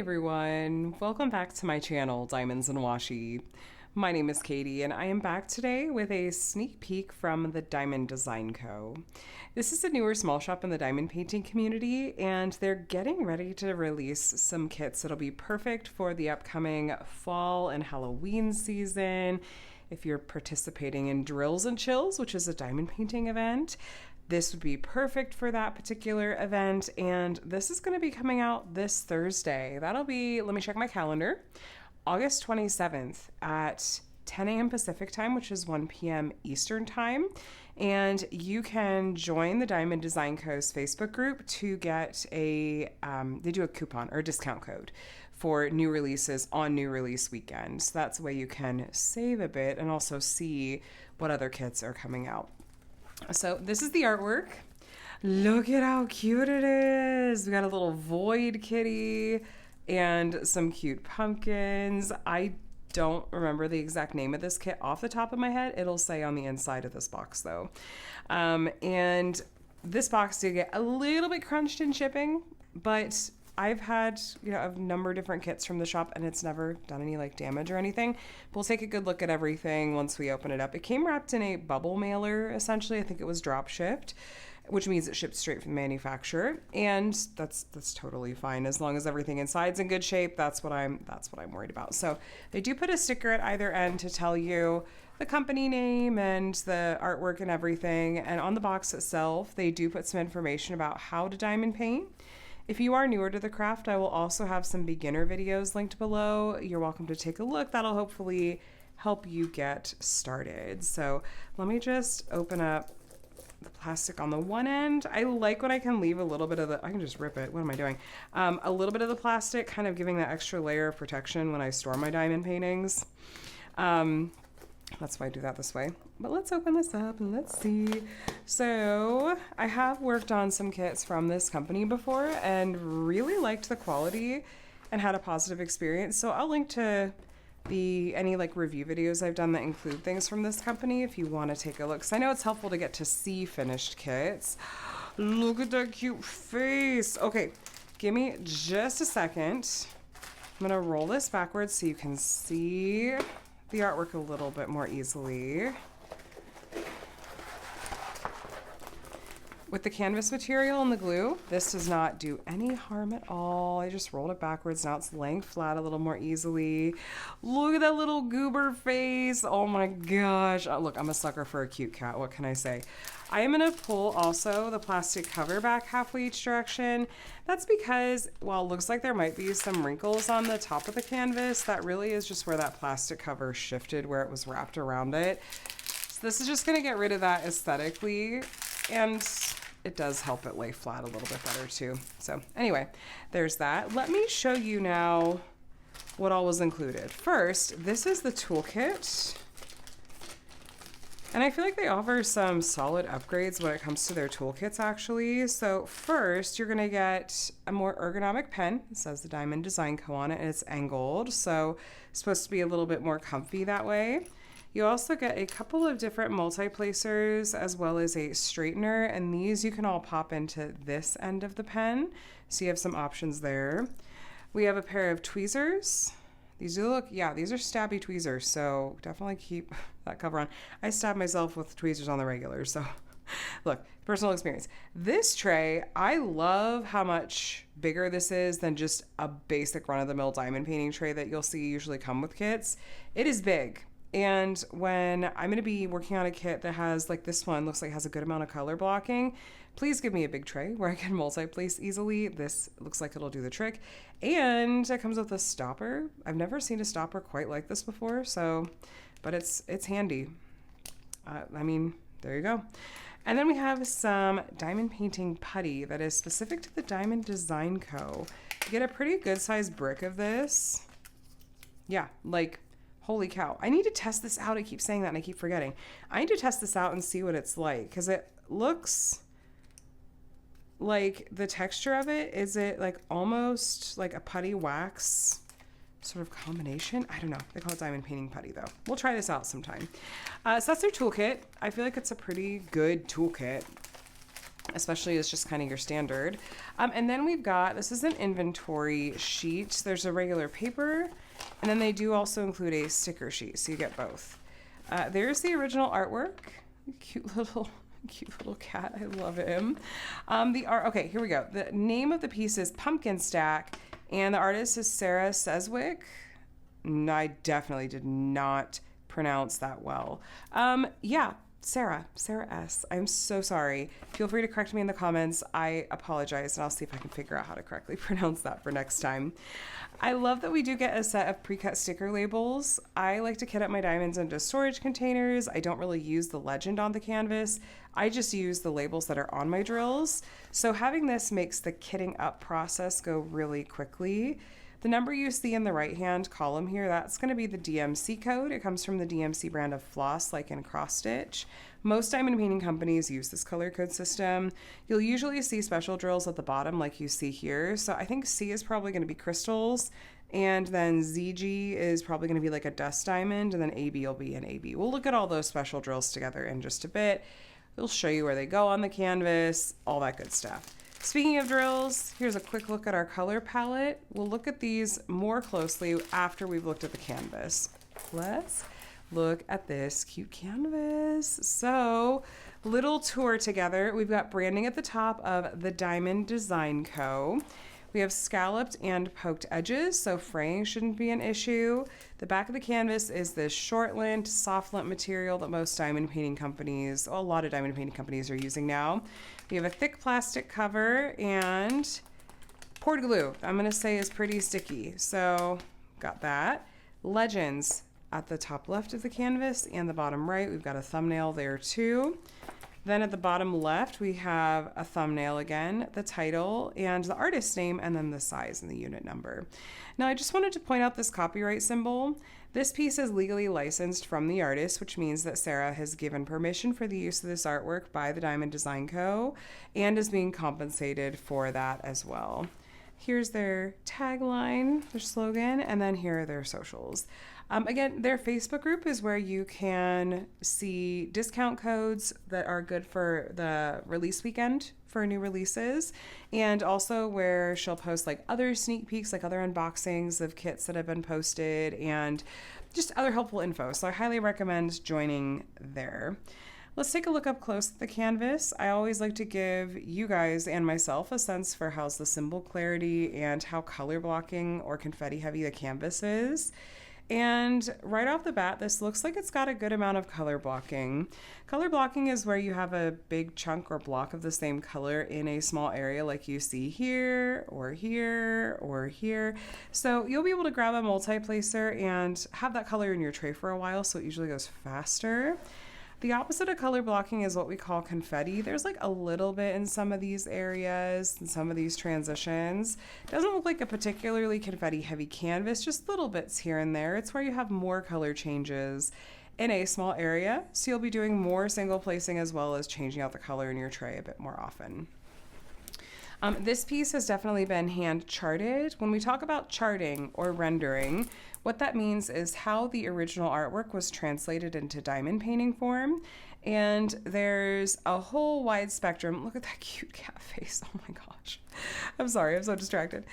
everyone, welcome back to my channel, Diamonds and Washi. My name is Katie and I am back today with a sneak peek from the Diamond Design Co. This is a newer small shop in the diamond painting community and they're getting ready to release some kits that'll be perfect for the upcoming fall and Halloween season. If you're participating in Drills and Chills, which is a diamond painting event, this would be perfect for that particular event, and this is going to be coming out this Thursday. That'll be, let me check my calendar, August 27th at 10 a.m. Pacific time, which is 1 p.m. Eastern time. And you can join the Diamond Design Co.'s Facebook group to get they do a coupon or a discount code for new releases on new release weekend. So that's the way you can save a bit and also see what other kits are coming out. So this is the artwork. Look at how cute it is. We got a little void kitty and some cute pumpkins. I don't remember the exact name of this kit off the top of my head. It'll say on the inside of this box though. And this box did get a little bit crunched in shipping, but I've had, a number of different kits from the shop and it's never done any damage or anything. We'll take a good look at everything once we open it up. It came wrapped in a bubble mailer, essentially. I think it was drop shipped, which means it shipped straight from the manufacturer. And that's totally fine. As long as everything inside's in good shape, that's what I'm worried about. So they do put a sticker at either end to tell you the company name and the artwork and everything. And on the box itself, they do put some information about how to diamond paint. If you are newer to the craft, I will also have some beginner videos linked below. You're welcome to take a look. That'll hopefully help you get started. So let me just open up the plastic on the one end. I like when I can leave a little bit of I can just rip it. What am I doing? A little bit of the plastic, kind of giving that extra layer of protection when I store my diamond paintings. That's why I do that this way. But let's open this up and let's see. So I have worked on some kits from this company before and really liked the quality and had a positive experience. So I'll link to any review videos I've done that include things from this company if you want to take a look. Because I know it's helpful to get to see finished kits. Look at that cute face. Okay, give me just a second. I'm going to roll this backwards so you can see the artwork a little bit more easily. With the canvas material and the glue, this does not do any harm at all. I just rolled it backwards. Now it's laying flat a little more easily. Look at that little goober face. Oh my gosh. Oh, look, I'm a sucker for a cute cat. What can I say? I am going to pull also the plastic cover back halfway each direction. That's because, while it looks like there might be some wrinkles on the top of the canvas, that really is just where that plastic cover shifted, where it was wrapped around it. So this is just going to get rid of that aesthetically, and it does help it lay flat a little bit better too. So anyway, there's that. Let me show you now what all was included. First, this is the toolkit. And I feel like they offer some solid upgrades when it comes to their toolkits, actually. So first, you're going to get a more ergonomic pen. It says the Diamond Design Co. on it, and it's angled. So it's supposed to be a little bit more comfy that way. You also get a couple of different multi-placers as well as a straightener. And these you can all pop into this end of the pen. So you have some options there. We have a pair of tweezers. These do look, yeah, these are stabby tweezers, so definitely keep that cover on. I stab myself with tweezers on the regular, so look, personal experience. This tray, I love how much bigger this is than just a basic run-of-the-mill diamond painting tray that you'll see usually come with kits. It is big. And when I'm going to be working on a kit that has, like this one, looks like it has a good amount of color blocking, please give me a big tray where I can multi-place easily. This looks like it'll do the trick. And it comes with a stopper. I've never seen a stopper quite like this before, but it's handy. I mean, there you go. And then we have some diamond painting putty that is specific to the Diamond Design Co. You get a pretty good sized brick of this. Yeah, holy cow. I need to test this out. I keep saying that and I keep forgetting. I need to test this out and see what it's like, because it looks like the texture of it, is it almost like a putty wax sort of combination? I don't know. They call it diamond painting putty though. We'll try this out sometime. So that's their toolkit. I feel like it's a pretty good toolkit. especially as just kind of your standard. And then we've got, this is an inventory sheet. There's a regular paper, and then they do also include a sticker sheet, so you get both. There's the original artwork. Cute little cat. I love him. Okay, here we go. The name of the piece is Pumpkin Stack, and the artist is Sara Szewczyk. I definitely did not pronounce that well. Yeah, Sarah S. I'm so sorry. Feel free to correct me in the comments. I apologize, and I'll see if I can figure out how to correctly pronounce that for next time. I love that we do get a set of pre-cut sticker labels. I like to kit up my diamonds into storage containers. I don't really use the legend on the canvas. I just use the labels that are on my drills. So having this makes the kitting up process go really quickly. The number you see in the right-hand column here, that's going to be the DMC code. It comes from the DMC brand of floss, like in cross stitch. Most diamond painting companies use this color code system. You'll usually see special drills at the bottom like you see here. So I think C is probably going to be crystals, and then ZG is probably going to be like a dust diamond, and then AB will be an AB. We'll look at all those special drills together in just a bit. We'll show you where they go on the canvas, all that good stuff. Speaking of drills, here's a quick look at our color palette. We'll look at these more closely after we've looked at the canvas. Let's look at this cute canvas. So, little tour together. We've got branding at the top of the Diamond Design Co. We have scalloped and poked edges, so fraying shouldn't be an issue. The back of the canvas is this short lint, soft lint material that most diamond painting companies, a lot of diamond painting companies are using now. We have a thick plastic cover and poured glue, I'm gonna say is pretty sticky. So got that. Legends at the top left of the canvas and the bottom right. We've got a thumbnail there too. Then at the bottom left, we have a thumbnail again, the title and the artist's name, and then the size and the unit number. Now I just wanted to point out this copyright symbol. This piece is legally licensed from the artist, which means that Sarah has given permission for the use of this artwork by the Diamond Design Co. and is being compensated for that as well. Here's their tagline, their slogan, and then here are their socials. Again, their Facebook group is where you can see discount codes that are good for the release weekend for new releases, and also where she'll post like other sneak peeks, like other unboxings of kits that have been posted and just other helpful info. So I highly recommend joining there. Let's take a look up close at the canvas. I always like to give you guys and myself a sense for how's the symbol clarity and how color blocking or confetti heavy the canvas is. And right off the bat, this looks like it's got a good amount of color blocking. Color blocking is where you have a big chunk or block of the same color in a small area like you see here or here or here. So you'll be able to grab a multi-placer and have that color in your tray for a while, so it usually goes faster. The opposite of color blocking is what we call confetti. There's like a little bit in some of these areas and some of these transitions. It doesn't look like a particularly confetti heavy canvas, just little bits here and there. It's where you have more color changes in a small area. So you'll be doing more single placing as well as changing out the color in your tray a bit more often. This piece has definitely been hand charted. When we talk about charting or rendering, what that means is how the original artwork was translated into diamond painting form. And there's a whole wide spectrum. Look at that cute cat face. Oh my gosh. I'm sorry, I'm so distracted.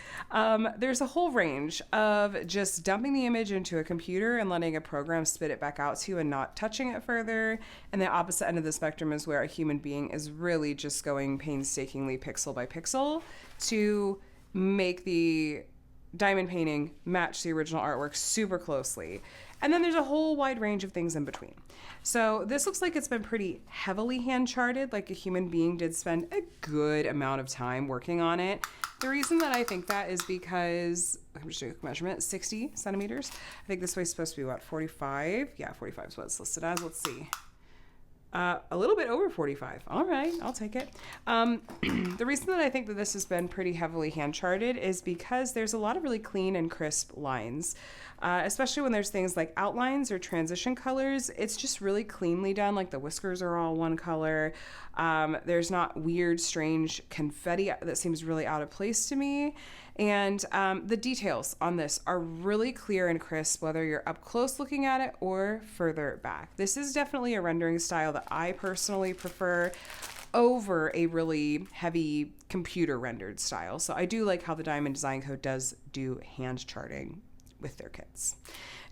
There's a whole range of just dumping the image into a computer and letting a program spit it back out to you and not touching it further. And the opposite end of the spectrum is where a human being is really just going painstakingly pixel by pixel to make the diamond painting match the original artwork super closely. And then there's a whole wide range of things in between. So this looks like it's been pretty heavily hand charted, like a human being did spend a good amount of time working on it. The reason that I think that is because, I'm just doing a quick measurement, 60 centimeters. I think this way's supposed to be what, 45? Yeah, 45 is what it's listed as. Let's see. A little bit over 45. All right, I'll take it. The reason that I think that this has been pretty heavily hand charted is because there's a lot of really clean and crisp lines, especially when there's things like outlines or transition colors. It's just really cleanly done, like the whiskers are all one color. There's not weird, strange confetti that seems really out of place to me. And the details on this are really clear and crisp, whether you're up close looking at it or further back. This is definitely a rendering style that I personally prefer. over a really heavy computer rendered style. So I do like how the Diamond Design Co. does do hand charting with their kits.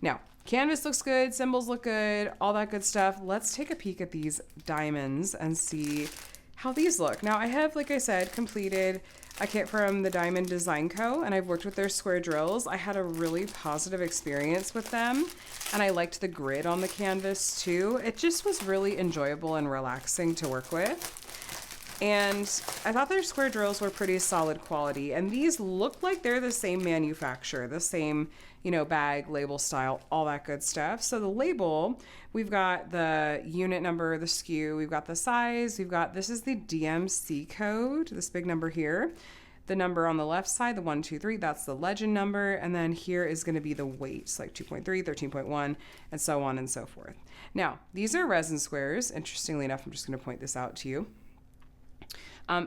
Now, canvas looks good, symbols look good, all that good stuff. Let's take a peek at these diamonds and see how these look. Now, I have, like I said, completed a kit from the Diamond Design Co. and I've worked with their square drills. I had a really positive experience with them and I liked the grid on the canvas too. It just was really enjoyable and relaxing to work with. And I thought their square drills were pretty solid quality. And these look like they're the same manufacturer, the same, bag, label style, all that good stuff. So the label, we've got the unit number, the SKU, we've got the size, this is the DMC code, this big number here. The number on the left side, the 123, that's the legend number. And then here is going to be the weights, like 2.3, 13.1, and so on and so forth. Now, these are resin squares. Interestingly enough, I'm just going to point this out to you.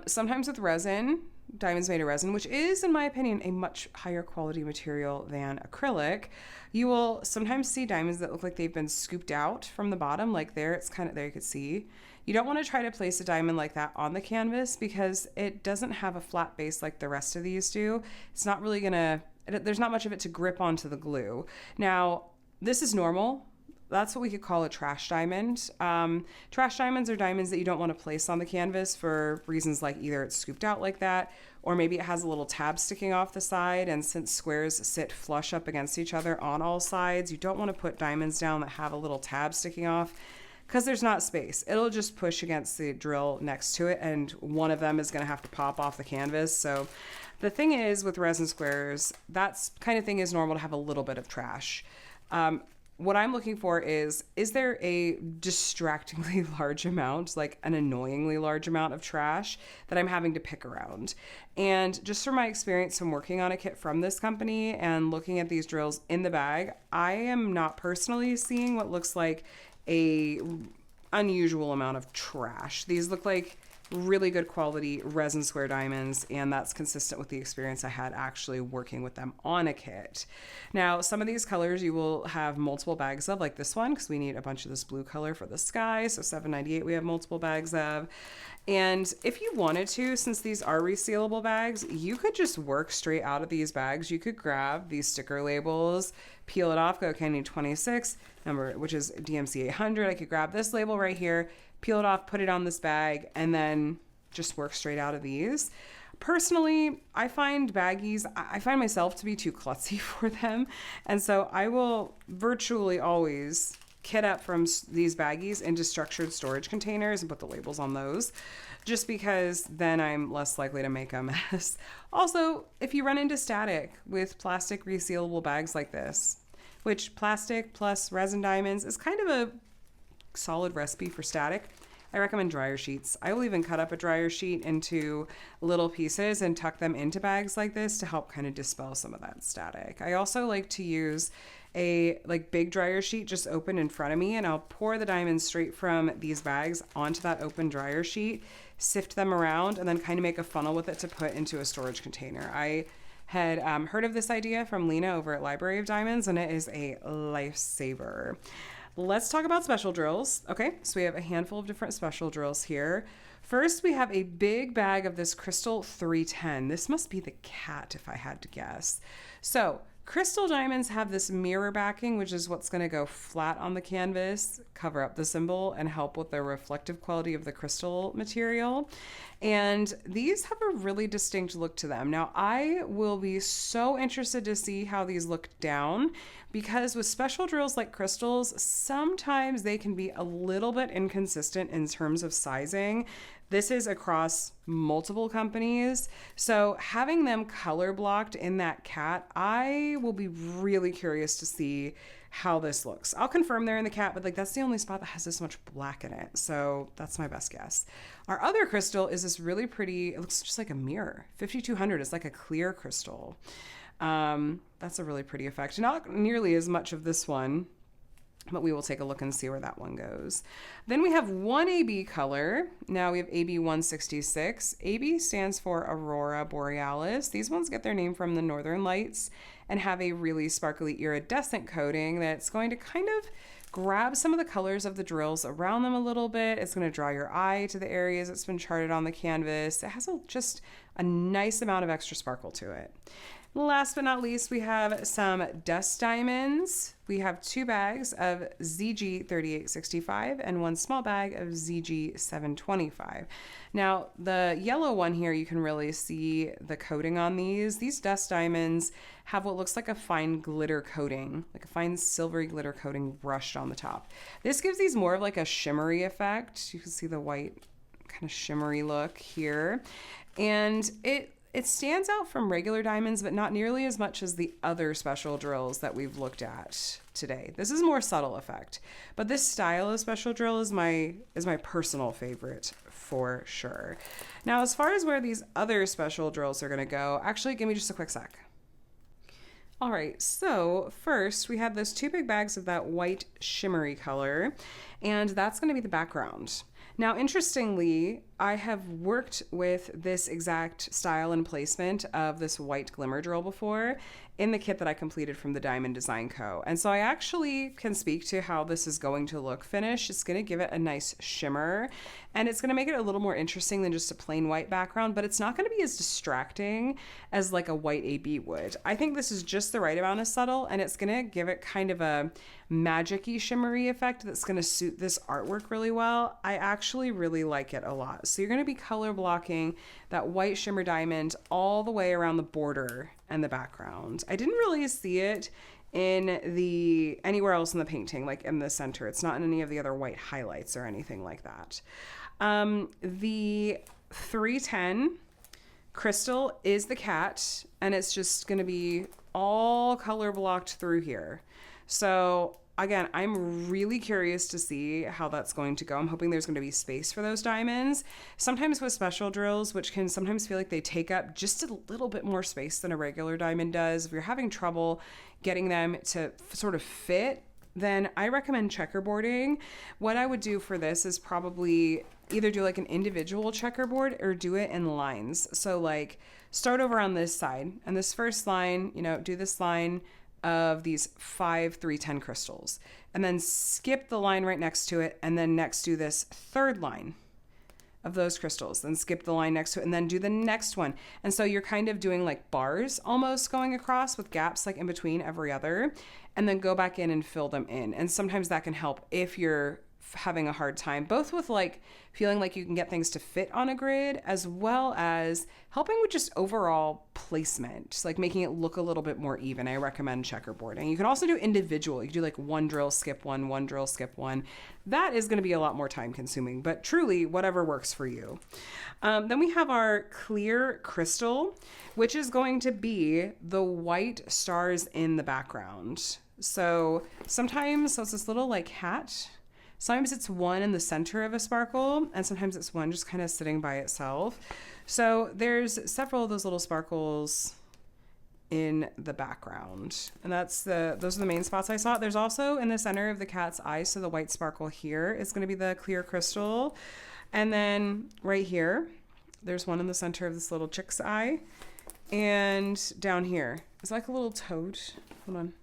Sometimes with resin, diamonds made of resin, which is, in my opinion, a much higher quality material than acrylic, you will sometimes see diamonds that look like they've been scooped out from the bottom, like there, it's kind of there, you could see. You don't want to try to place a diamond like that on the canvas because it doesn't have a flat base like the rest of these do. It's not really there's not much of it to grip onto the glue. Now, this is normal. That's what we could call a trash diamond. Trash diamonds are diamonds that you don't want to place on the canvas for reasons like either it's scooped out like that, or maybe it has a little tab sticking off the side. And since squares sit flush up against each other on all sides, you don't want to put diamonds down that have a little tab sticking off because there's not space. It'll just push against the drill next to it, and one of them is going to have to pop off the canvas. So the thing is with resin squares, that's kind of thing is normal to have a little bit of trash. What I'm looking for is there a distractingly large amount, like an annoyingly large amount of trash that I'm having to pick around? And just from my experience from working on a kit from this company and looking at these drills in the bag, I am not personally seeing what looks like a unusual amount of trash. These look like really good quality resin square diamonds, and that's consistent with the experience I had actually working with them on a kit. Now, some of these colors you will have multiple bags of, like this one, because we need a bunch of this blue color for the sky, so $7.98 we have multiple bags of. And if you wanted to, since these are resealable bags, you could just work straight out of these bags. You could grab these sticker labels, peel it off, go, okay, I need 26, number, which is DMC 800. I could grab this label right here, peel it off, put it on this bag, and then just work straight out of these. Personally, I find baggies, I find myself to be too klutzy for them. And so I will virtually always kit up from these baggies into structured storage containers and put the labels on those, just because then I'm less likely to make a mess. Also, if you run into static with plastic resealable bags like this, which plastic plus resin diamonds is kind of a solid recipe for static, I recommend dryer sheets. I will even cut up a dryer sheet into little pieces and tuck them into bags like this to help kind of dispel some of that static. I also like to use a big dryer sheet just open in front of me, and I'll pour the diamonds straight from these bags onto that open dryer sheet, sift them around, and then kind of make a funnel with it to put into a storage container. I had heard of this idea from Lena over at Library of Diamonds, and it is a lifesaver. Let's talk about special drills. Okay, so we have a handful of different special drills here. First, we have a big bag of this Crystal 310. This must be the cat if I had to guess. So crystal diamonds have this mirror backing, which is what's going to go flat on the canvas, cover up the symbol, and help with the reflective quality of the crystal material. And these have a really distinct look to them. Now, I will be so interested to see how these look down, because with special drills like crystals, sometimes they can be a little bit inconsistent in terms of sizing. This is across multiple companies. So having them color blocked in that cat, I will be really curious to see how this looks. I'll confirm they're in the cat, but that's the only spot that has this much black in it. So that's my best guess. Our other crystal is this really pretty, it looks just like a mirror. 5200 is like a clear crystal. That's a really pretty effect. Not nearly as much of this one, but we will take a look and see where that one goes. Then we have one AB color. Now we have AB 166. AB stands for Aurora Borealis. These ones get their name from the northern lights and have a really sparkly iridescent coating that's going to kind of grab some of the colors of the drills around them a little bit. It's going to draw your eye to the areas that's been charted on the canvas. It has just a nice amount of extra sparkle to it. Last but not least, we have some dust diamonds. We have 2 bags of ZG 3865 and 1 small bag of ZG 725. Now, the yellow one here, you can really see the coating on these. These dust diamonds have what looks like a fine glitter coating, like a fine silvery glitter coating brushed on the top. This gives these more of like a shimmery effect. You can see the white kind of shimmery look here. And it stands out from regular diamonds, but not nearly as much as the other special drills that we've looked at today. This is more subtle effect, but this style of special drill is my personal favorite for sure. Now, as far as where these other special drills are gonna go, actually, give me just a quick sec. All right, so first we have those 2 big bags of that white shimmery color, and that's gonna be the background. Now, interestingly, I have worked with this exact style and placement of this white glimmer drill before in the kit that I completed from the Diamond Design Co. And so I actually can speak to how this is going to look finished. It's going to give it a nice shimmer, and it's going to make it a little more interesting than just a plain white background, but it's not going to be as distracting as like a white AB would. I think this is just the right amount of subtle, and it's going to give it kind of a magic-y shimmery effect that's going to suit this artwork really well. I actually really like it a lot. So you're going to be color blocking that white shimmer diamond all the way around the border and the background. I didn't really see it in anywhere else in the painting, like in the center. It's not in any of the other white highlights or anything like that. The 310 crystal is the cat, and it's just going to be all color blocked through here. So again, I'm really curious to see how that's going to go. I'm hoping there's going to be space for those diamonds. Sometimes with special drills, which can sometimes feel like they take up just a little bit more space than a regular diamond does, if you're having trouble getting them to sort of fit, then I recommend checkerboarding. What I would do for this is probably either do like an individual checkerboard or do it in lines. So like start over on this side, and this first line, do this line of these 5 310 crystals, and then skip the line right next to it, and then next do this third line of those crystals, then skip the line next to it, and then do the next one. And so you're kind of doing like bars almost going across with gaps like in between every other, and then go back in and fill them in. And sometimes that can help if you're having a hard time, both with like feeling like you can get things to fit on a grid, as well as helping with just overall placement, just like making it look a little bit more even. I recommend checkerboarding. You can also do individual. You can do like one drill, skip one drill, skip one. That is going to be a lot more time consuming, but truly whatever works for you. Then we have our clear crystal, which is going to be the white stars in the background. So sometimes it's this little like hat. Sometimes it's one in the center of a sparkle, and sometimes it's one just kind of sitting by itself. So there's several of those little sparkles in the background, and those are the main spots I saw. There's also in the center of the cat's eye, so the white sparkle here is going to be the clear crystal. And then right here, there's one in the center of this little chick's eye. And down here, it's like a little toad. Hold on.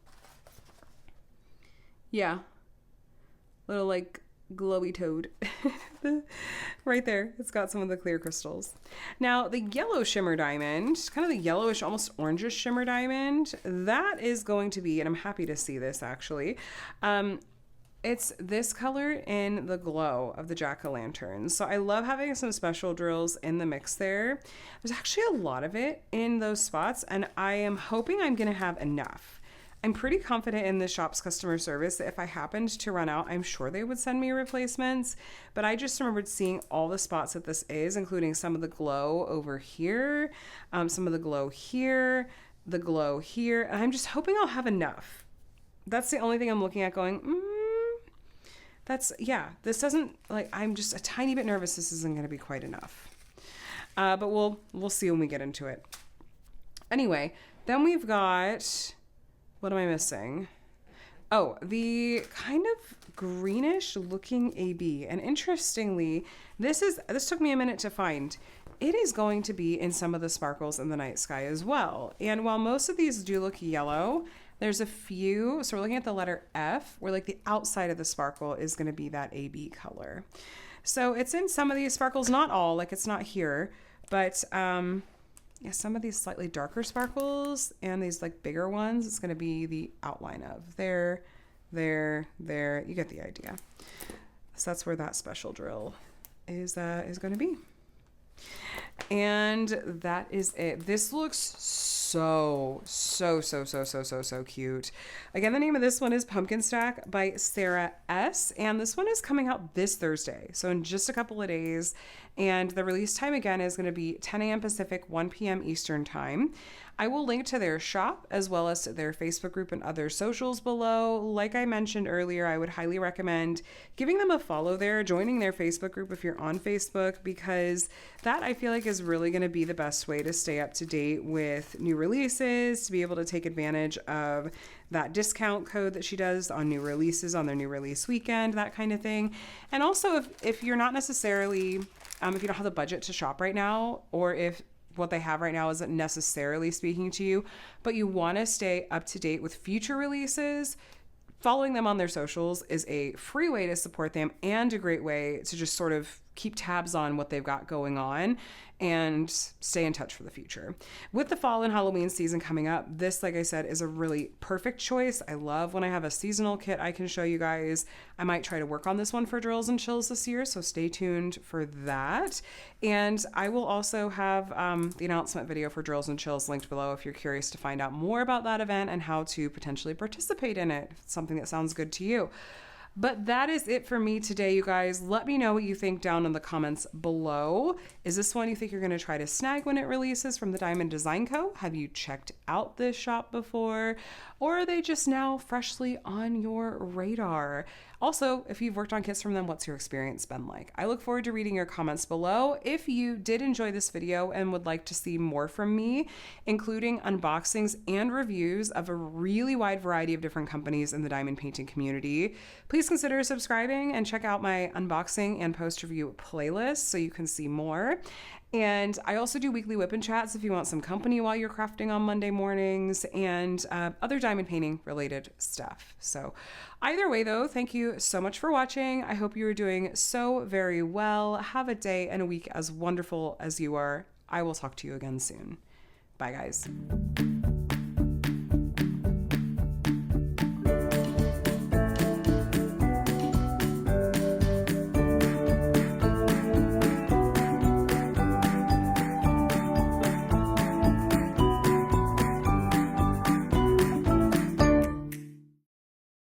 Yeah. Little like glowy toad right there. It's got some of the clear crystals. Now the yellow shimmer diamond, kind of the yellowish, almost orangish shimmer diamond, that is going to be, and I'm happy to see this actually, it's this color in the glow of the jack-o'-lanterns. So I love having some special drills in the mix there. There's actually a lot of it in those spots, and I am hoping I'm gonna have enough. I'm pretty confident in the shop's customer service that if I happened to run out, I'm sure they would send me replacements. But I just remembered seeing all the spots that this is, including some of the glow over here, some of the glow here, the glow here. And I'm just hoping I'll have enough. That's the only thing I'm looking at going, this doesn't, like, I'm just a tiny bit nervous this isn't going to be quite enough. But we'll see when we get into it. Anyway, then we've got... What am I missing? Oh, the kind of greenish looking AB. And interestingly, this took me a minute to find. It is going to be in some of the sparkles in the night sky as well. And while most of these do look yellow, There's a few, so we're looking at the letter F, where like the outside of the sparkle is going to be that AB color. So it's in some of these sparkles, not all, like it's not here, but yeah, some of these slightly darker sparkles and these like bigger ones, it's going to be the outline of there, you get the idea. So that's where that special drill is going to be. And that is it. This looks so cute. Again, the name of this one is Pumpkin Stack by Sara S. And this one is coming out this Thursday, so in just a couple of days. And the release time again is going to be 10 a.m. Pacific, 1 p.m. Eastern time. I will link to their shop as well as to their Facebook group and other socials below. Like I mentioned earlier, I would highly recommend giving them a follow there, joining their Facebook group if you're on Facebook, because that I feel like is really going to be the best way to stay up to date with new releases, to be able to take advantage of that discount code that she does on new releases on their new release weekend, that kind of thing. And also if you're not necessarily, if you don't have the budget to shop right now, or if what they have right now isn't necessarily speaking to you, but you want to stay up to date with future releases, following them on their socials is a free way to support them and a great way to just sort of keep tabs on what they've got going on and stay in touch for the future. With the fall and Halloween season coming up, this, like I said, is a really perfect choice. I love when I have a seasonal kit I can show you guys. I might try to work on this one for Drills and Chills this year, so stay tuned for that. And I will also have the announcement video for Drills and Chills linked below if you're curious to find out more about that event and how to potentially participate in it, if it's something that sounds good to you. But that is it for me today, you guys. Let me know what you think down in the comments below. Is this one you think you're going to try to snag when it releases from the Diamond Design Co? Have you checked out this shop before? Or are they just now freshly on your radar? Also, if you've worked on kits from them, what's your experience been like? I look forward to reading your comments below. If you did enjoy this video and would like to see more from me, including unboxings and reviews of a really wide variety of different companies in the diamond painting community, please consider subscribing and check out my unboxing and post-review playlist so you can see more. And I also do weekly whip and chats if you want some company while you're crafting on Monday mornings, and other diamond painting related stuff. So either way though, thank you so much for watching. I hope you are doing so very well. Have a day and a week as wonderful as you are. I will talk to you again soon. Bye guys.